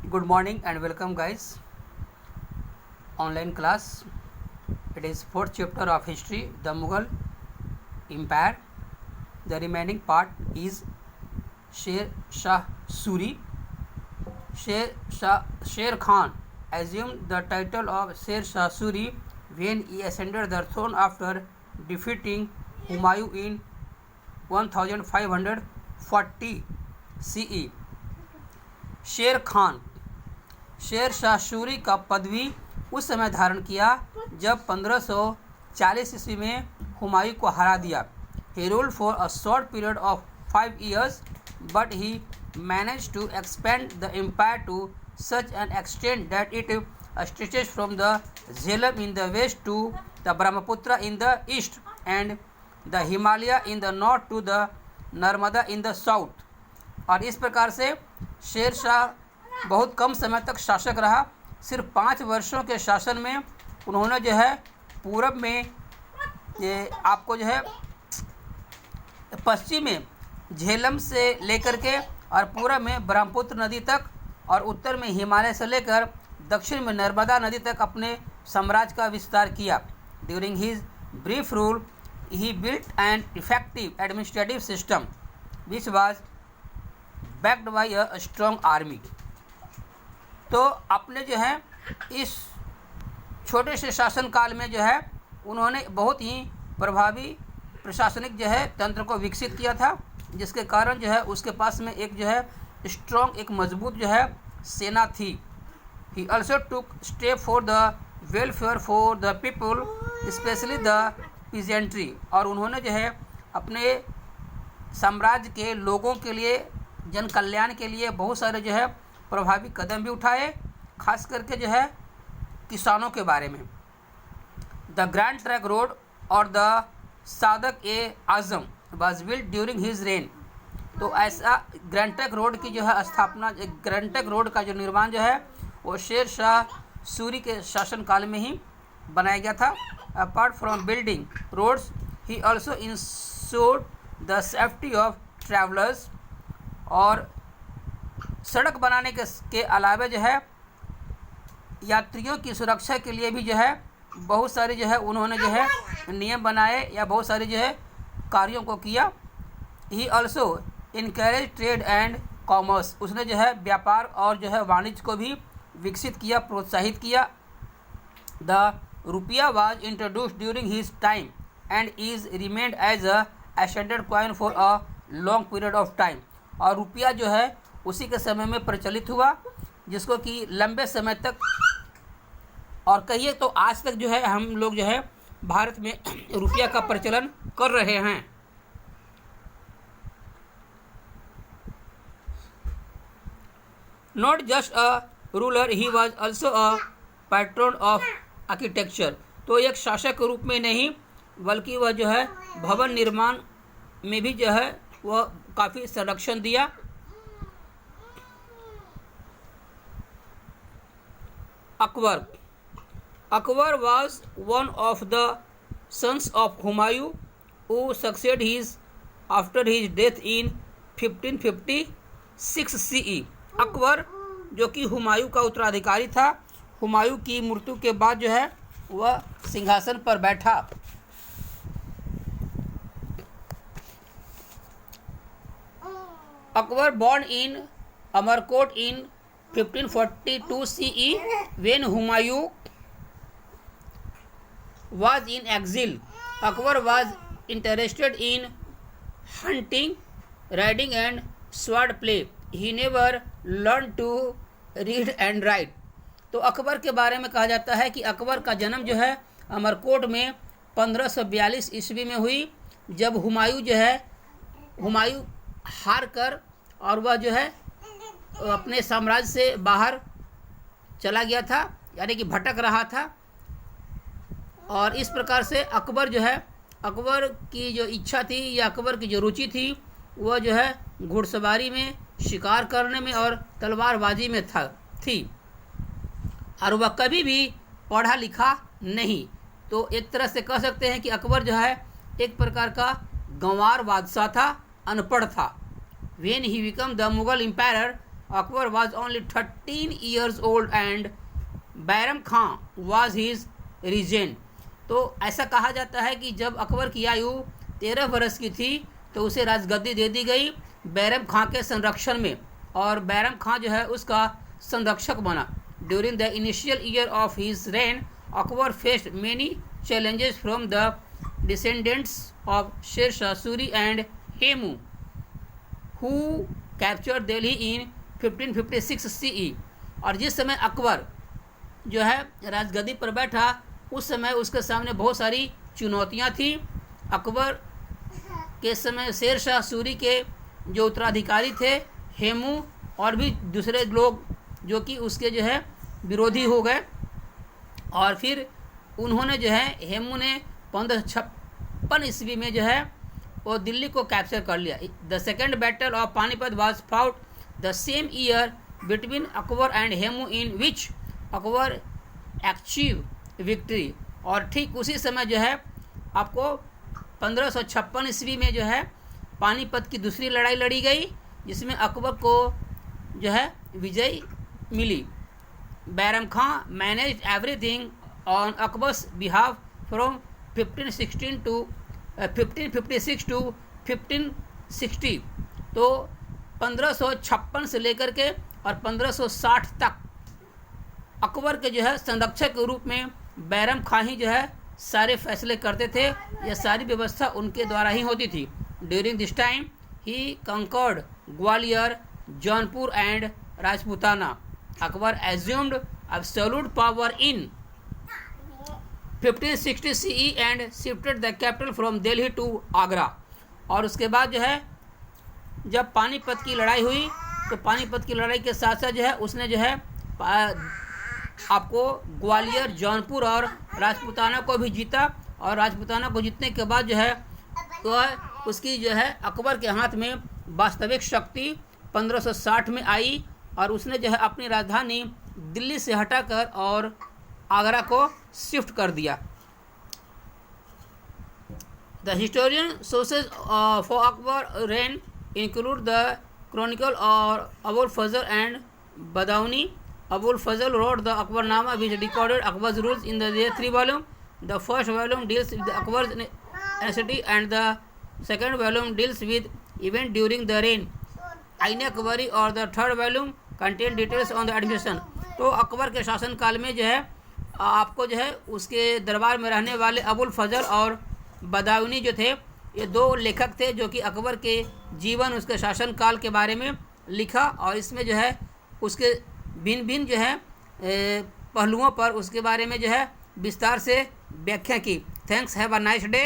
Good morning and welcome guys. Online class. It is fourth chapter of history, the Mughal Empire. The remaining part is Sher Shah Suri. Sher Khan assumed the title of Sher Shah Suri when he ascended the throne after defeating Humayun in 1540 CE. शेर खान शेर शाह सूरी का पदवी उस समय धारण किया जब 1540 ईस्वी में हुमायूं को हरा दिया. He ruled for a short period of 5 years, but he managed to expand the empire to such an extent that it stretches from the Jhelum in the west to the Brahmaputra in the east and the Himalaya in the north to the Narmada in the south. और इस प्रकार से शेर शाह बहुत कम समय तक शासक रहा. सिर्फ 5 वर्षों के शासन में उन्होंने जो है पूरब में ये आपको जो है पश्चिम में झेलम से लेकर के और पूरब में ब्रह्मपुत्र नदी तक और उत्तर में हिमालय से लेकर दक्षिण में नर्मदा नदी तक अपने साम्राज्य का विस्तार किया. During his brief rule he built an effective administrative system which was backed by a strong army. तो अपने जो है इस छोटे से शासन काल में जो है उन्होंने बहुत ही प्रभावी प्रशासनिक जो है तंत्र को विकसित किया था, जिसके कारण जो है उसके पास में एक जो है स्ट्रॉन्ग एक मजबूत जो है सेना थी. He also took step for the welfare for the people specially the peasantry. और उन्होंने जो है अपने साम्राज्य के लोगों के लिए जन कल्याण के लिए बहुत सारे जो है प्रभावी कदम भी उठाए, खास करके जो है किसानों के बारे में. द ग्रैंड ट्रैक रोड और the Sadak e Azam was built during his reign. तो ऐसा ग्रैंड ट्रैक रोड की जो है स्थापना, ग्रैंड ट्रैक रोड का जो निर्माण जो है वो शेर शाह सूरी के शासनकाल में ही बनाया गया था. Apart from building roads he also ensured the safety of travellers. और सड़क बनाने के अलावा जो है यात्रियों की सुरक्षा के लिए भी जो है बहुत सारे जो है उन्होंने जो है नियम बनाए या बहुत सारे जो है कार्यों को किया. He also encourage trade and commerce. उसने जो है व्यापार और जो है वाणिज्य को भी विकसित किया, प्रोत्साहित किया. The rupiya was introduced during his time and is remained as a standard coin for a long period of time. और रुपया जो है उसी के समय में प्रचलित हुआ, जिसको कि लंबे समय तक और कहिए तो आज तक जो है हम लोग जो है भारत में रुपया का प्रचलन कर रहे हैं. Not just a ruler, he was also a pattern of architecture. तो एक शासक के रूप में नहीं बल्कि वह जो है भवन निर्माण में भी जो है वह काफ़ी संरक्षण दिया. Akbar was one of the sons of Humayun who succeeded his after his death in 1556 CE. Akbar जो कि हुमायूं का उत्तराधिकारी था, हुमायूं की मृत्यु के बाद जो है वह सिंहासन पर बैठा. Akbar born in Amarkot in 1542 CE when Humayun was in exile. Akbar was interested in hunting, riding and sword play. He never learned to read and write. तो अकबर के बारे में कहा जाता है कि अकबर का जन्म जो है अमरकोट में 1542 ईस्वी में हुई, जब हुमायूं हार कर और वह जो है अपने साम्राज्य से बाहर चला गया था, यानी कि भटक रहा था. और इस प्रकार से अकबर जो है, अकबर की जो इच्छा थी या अकबर की जो रुचि थी वह जो है घुड़सवारी में, शिकार करने में और तलवारबाजी में थी. और वह कभी भी पढ़ा लिखा नहीं. तो एक तरह से कह सकते हैं कि अकबर जो है एक प्रकार का गंवार बादशाह था, अनपढ़ था. When he became the Mughal emperor, Akbar was only 13 years old and Bairam Khan was his regent. तो ऐसा कहा जाता है कि जब अकबर की आयु 13 वर्ष की थी तो उसे राजगद्दी दे दी गई बैरम खां के संरक्षण में, और बैरम खां जो है उसका संरक्षक बना. During the initial year of his rain Akbar faced many challenges from the descendants of Sher Shah Suri and Hemu, who captured Delhi in 1556 CE. और जिस समय अकबर जो है राजगद्दी पर बैठा उस समय उसके सामने बहुत सारी चुनौतियां थी. अकबर के समय शेर शाह सूरी के जो उत्तराधिकारी थे हेमू और भी दूसरे लोग जो कि उसके जो है विरोधी हो गए, और फिर उन्होंने जो है हेमू ने 1556 ईस्वी में जो है वो दिल्ली को कैप्चर कर लिया. The second battle of Panipat was fought the same year between Akbar and Hemu in which Akbar achieve victory. और ठीक उसी समय जो है आपको 1556 ईस्वी में जो है पानीपत की दूसरी लड़ाई लड़ी गई जिसमें अकबर को जो है विजय मिली. Bairam Khan manage everything on Akbar's behalf from 1556 to 1560. तो 1556 से लेकर के और 1560 तक अकबर के जो है संरक्षक के रूप में बैरम खां ही जो है सारे फैसले करते थे. यह सारी व्यवस्था उनके द्वारा ही होती थी. During this time he conquered Gwalior, Jaunpur and Rajputana. Akbar assumed absolute power in 1560 CE and shifted the capital from Delhi to Agra. और उसके बाद जो है जब पानीपत की लड़ाई हुई तो पानीपत की लड़ाई के साथ साथ जो है उसने जो है आपको ग्वालियर, जौनपुर और राजपूताना को भी जीता. और राजपूताना को जीतने के बाद जो है तो उसकी जो है अकबर के हाथ में वास्तविक शक्ति 1560 में आई और उसने जो है अपनी राजधानी दिल्ली से हटाकर और आगरा को शिफ्ट कर दिया. The historian sources for Akbar rain include the Chronicle और अबुल फजल and बदाउनी. Abul Fazl wrote the Akbarnama which recorded Akbar's rules in the 3 volumes. The first volume deals with Akbar's necessity and the second volume deals with events during the reign. Ain Akbari और the third volume contain details on the administration. तो अकबर के शासनकाल में जो है आपको जो है उसके दरबार में रहने वाले अबुल फजल और बदाउनी जो थे ये 2 लेखक थे जो कि अकबर के जीवन उसके शासनकाल के बारे में लिखा और इसमें जो है उसके भिन्न भिन्न जो है पहलुओं पर उसके बारे में जो है विस्तार से व्याख्या की. Thanks, have a nice day.